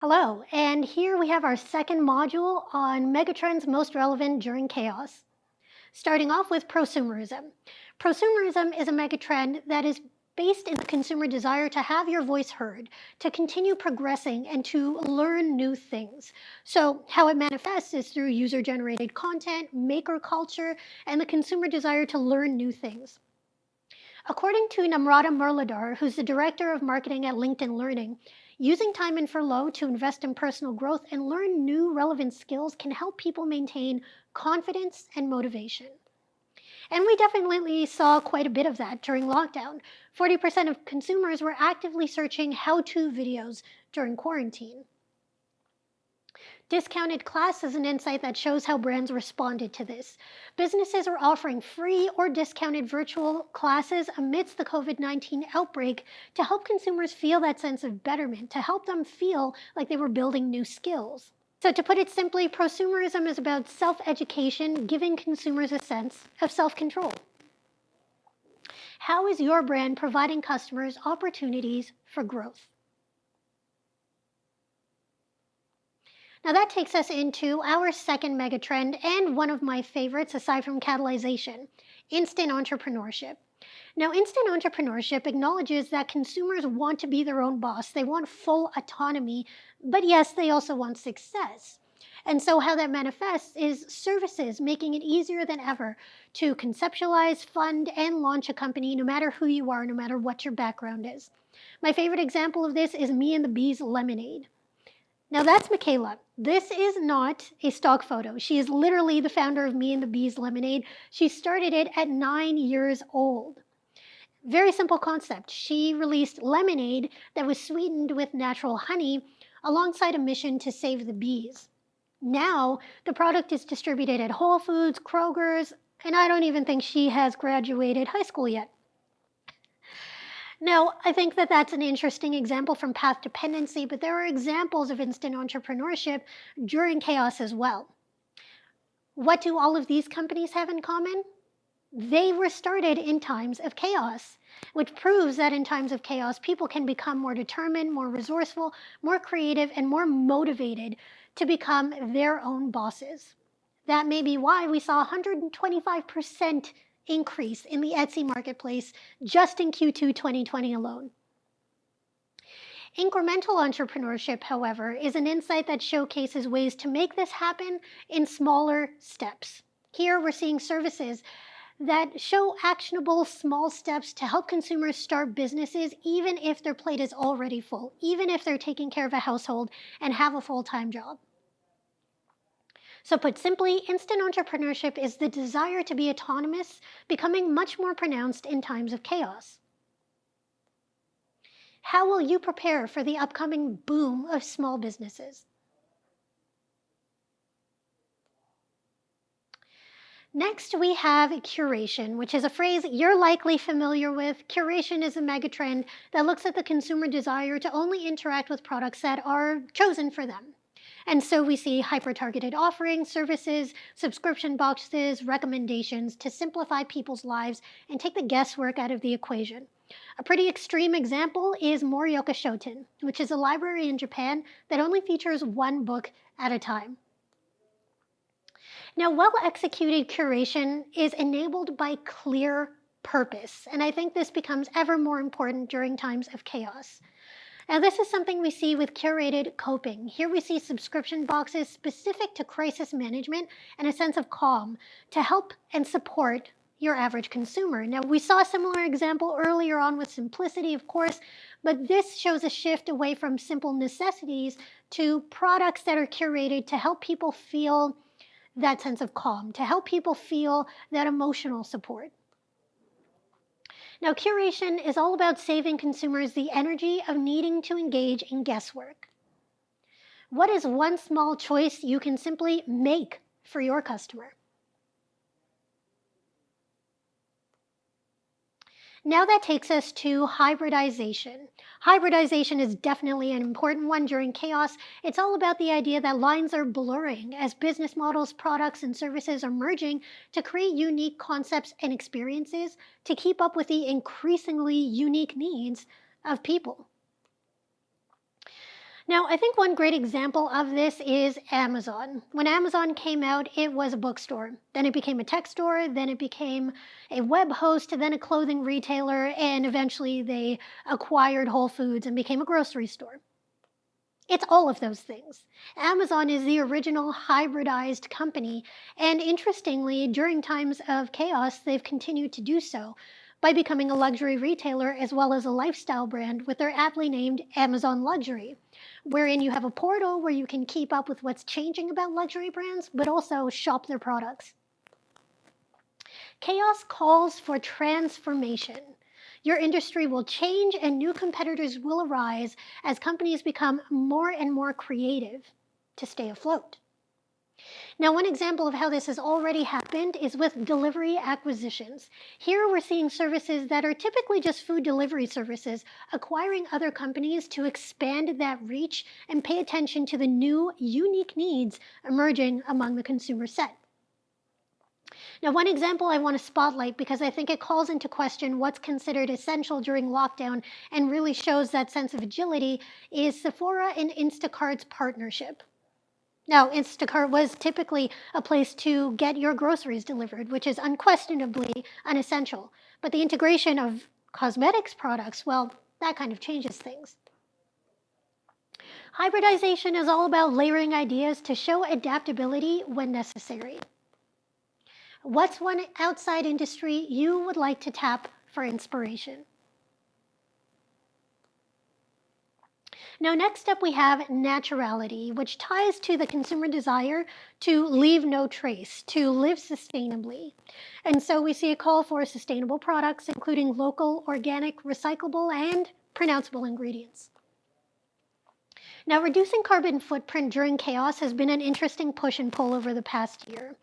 Hello, and here we have our second module on megatrends most relevant during chaos. Starting off with prosumerism. Prosumerism is a megatrend that is based in the consumer desire to have your voice heard, to continue progressing, and to learn new things. So, how it manifests is through user generated content, maker culture, and the consumer desire to learn new things. According to Namrata Murladhar, who's the director of marketing at LinkedIn Learning, using time in furlough to invest in personal growth and learn new relevant skills can help people maintain confidence and motivation. And we definitely saw quite a bit of that during lockdown. 40% of consumers were actively searching how-to videos during quarantine. Discounted class is an insight that shows how brands responded to this. Businesses are offering free or discounted virtual classes amidst the COVID-19 outbreak to help consumers feel that sense of betterment, to help them feel like they were building new skills. So to put it simply, prosumerism is about self-education, giving consumers a sense of self-control. How is your brand providing customers opportunities for growth? Now that takes us into our second megatrend and one of my favorites aside from Catalyzation, instant entrepreneurship. Now, instant entrepreneurship acknowledges that consumers want to be their own boss. They want full autonomy, but yes, they also want success. And so how that manifests is services making it easier than ever to conceptualize, fund, and launch a company no matter who you are, no matter what your background is. My favorite example of this is Me and the Bees Lemonade. Now that's Michaela. This is not a stock photo. She is literally the founder of Me and the Bees Lemonade. She started it at 9 years old. Very simple concept. She released lemonade that was sweetened with natural honey alongside a mission to save the bees. Now the product is distributed at Whole Foods, Kroger's, and I don't even think she has graduated high school yet. Now, I think that that's an interesting example from path dependency, but there are examples of instant entrepreneurship during chaos as well. What do all of these companies have in common? They were started in times of chaos, which proves that in times of chaos, people can become more determined, more resourceful, more creative, and more motivated to become their own bosses. That may be why we saw 125% increase in the Etsy marketplace just in Q2 2020 alone. Incremental entrepreneurship, however, is an insight that showcases ways to make this happen in smaller steps. Here we're seeing services that show actionable small steps to help consumers start businesses even if their plate is already full, even if they're taking care of a household and have a full-time job. So put simply, instant entrepreneurship is the desire to be autonomous, becoming much more pronounced in times of chaos. How will you prepare for the upcoming boom of small businesses? Next, we have curation, which is a phrase you're likely familiar with. Curation is a megatrend that looks at the consumer desire to only interact with products that are chosen for them. And so we see hyper-targeted offerings, services, subscription boxes, recommendations to simplify people's lives and take the guesswork out of the equation. A pretty extreme example is Morioka Shoten, which is a library in Japan that only features one book at a time. Now, well-executed curation is enabled by clear purpose, and I think this becomes ever more important during times of chaos. Now, this is something we see with curated coping. Here we see subscription boxes specific to crisis management and a sense of calm to help and support your average consumer. Now, we saw a similar example earlier on with simplicity, of course, but this shows a shift away from simple necessities to products that are curated to help people feel that sense of calm, to help people feel that emotional support. Now, curation is all about saving consumers the energy of needing to engage in guesswork. What is one small choice you can simply make for your customer? Now that takes us to hybridization. Hybridization is definitely an important one during chaos. It's all about the idea that lines are blurring as business models, products, and services are merging to create unique concepts and experiences to keep up with the increasingly unique needs of people. Now, I think one great example of this is Amazon. When Amazon came out, it was a bookstore. Then it became a tech store, then it became a web host, then a clothing retailer, and eventually they acquired Whole Foods and became a grocery store. It's all of those things. Amazon is the original hybridized company, and interestingly, during times of chaos, they've continued to do so by becoming a luxury retailer as well as a lifestyle brand with their aptly named Amazon Luxury, wherein you have a portal where you can keep up with what's changing about luxury brands, but also shop their products. Chaos calls for transformation. Your industry will change and new competitors will arise as companies become more and more creative to stay afloat. Now, one example of how this has already happened is with delivery acquisitions. Here we're seeing services that are typically just food delivery services acquiring other companies to expand that reach and pay attention to the new, unique needs emerging among the consumer set. Now, one example I want to spotlight because I think it calls into question what's considered essential during lockdown and really shows that sense of agility is Sephora and Instacart's partnership. Now, Instacart was typically a place to get your groceries delivered, which is unquestionably unessential. But the integration of cosmetics products, well, that kind of changes things. Hybridization is all about layering ideas to show adaptability when necessary. What's one outside industry you would like to tap for inspiration? Now, next up we have naturality, which ties to the consumer desire to leave no trace, to live sustainably. And so we see a call for sustainable products, including local, organic, recyclable, and pronounceable ingredients. Now, reducing carbon footprint during chaos has been an interesting push and pull over the past year.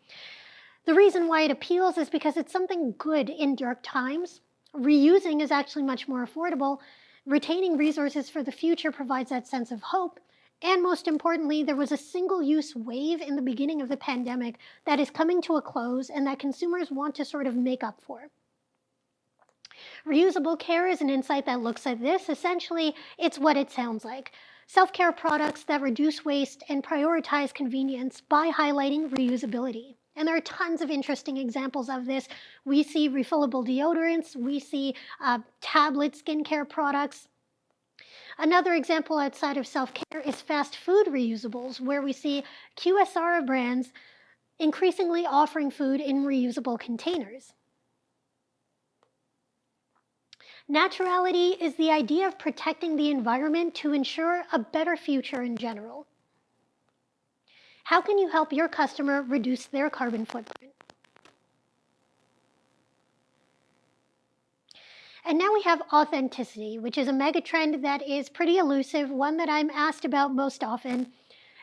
The reason why it appeals is because it's something good in dark times. Reusing is actually much more affordable. Retaining resources for the future provides that sense of hope. And most importantly, there was a single-use wave in the beginning of the pandemic that is coming to a close and that consumers want to sort of make up for. Reusable care is an insight that looks like this. Essentially, it's what it sounds like. Self-care products that reduce waste and prioritize convenience by highlighting reusability. And there are tons of interesting examples of this. We see refillable deodorants, we see tablet skincare products. Another example outside of self-care is fast food reusables, where we see QSR brands increasingly offering food in reusable containers. Naturality is the idea of protecting the environment to ensure a better future in general. How can you help your customer reduce their carbon footprint? And now we have authenticity, which is a megatrend that is pretty elusive, one that I'm asked about most often.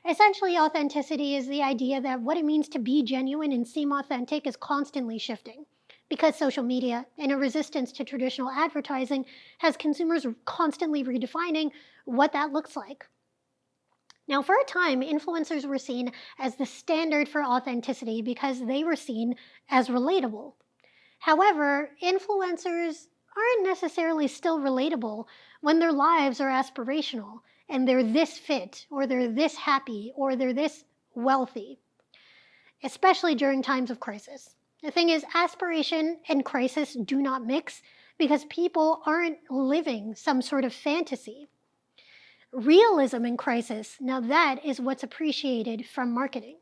Essentially, authenticity is the idea that what it means to be genuine and seem authentic is constantly shifting, because social media and a resistance to traditional advertising has consumers constantly redefining what that looks like. Now, for a time, influencers were seen as the standard for authenticity because they were seen as relatable. However, influencers aren't necessarily still relatable when their lives are aspirational and they're this fit, or they're this happy, or they're this wealthy, especially during times of crisis. The thing is, aspiration and crisis do not mix because people aren't living some sort of fantasy. Realism in crisis, now that is what's appreciated from marketing.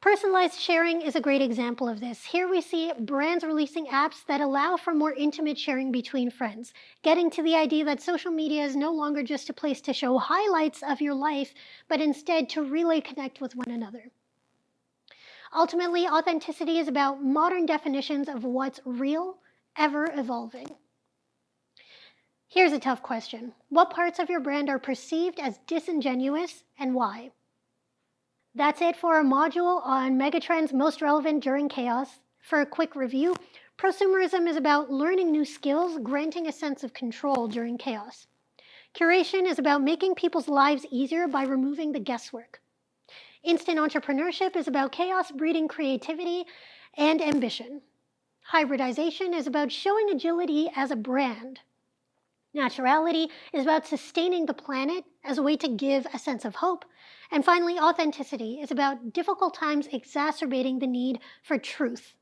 Personalized sharing is a great example of this. Here we see brands releasing apps that allow for more intimate sharing between friends, getting to the idea that social media is no longer just a place to show highlights of your life, but instead to really connect with one another. Ultimately, authenticity is about modern definitions of what's real, ever evolving. Here's a tough question. What parts of your brand are perceived as disingenuous and why? That's it for our module on megatrends most relevant during chaos. For a quick review, prosumerism is about learning new skills, granting a sense of control during chaos. Curation is about making people's lives easier by removing the guesswork. Instant entrepreneurship is about chaos breeding creativity and ambition. Hybridization is about showing agility as a brand. Naturality is about sustaining the planet as a way to give a sense of hope. And finally, authenticity is about difficult times exacerbating the need for truth.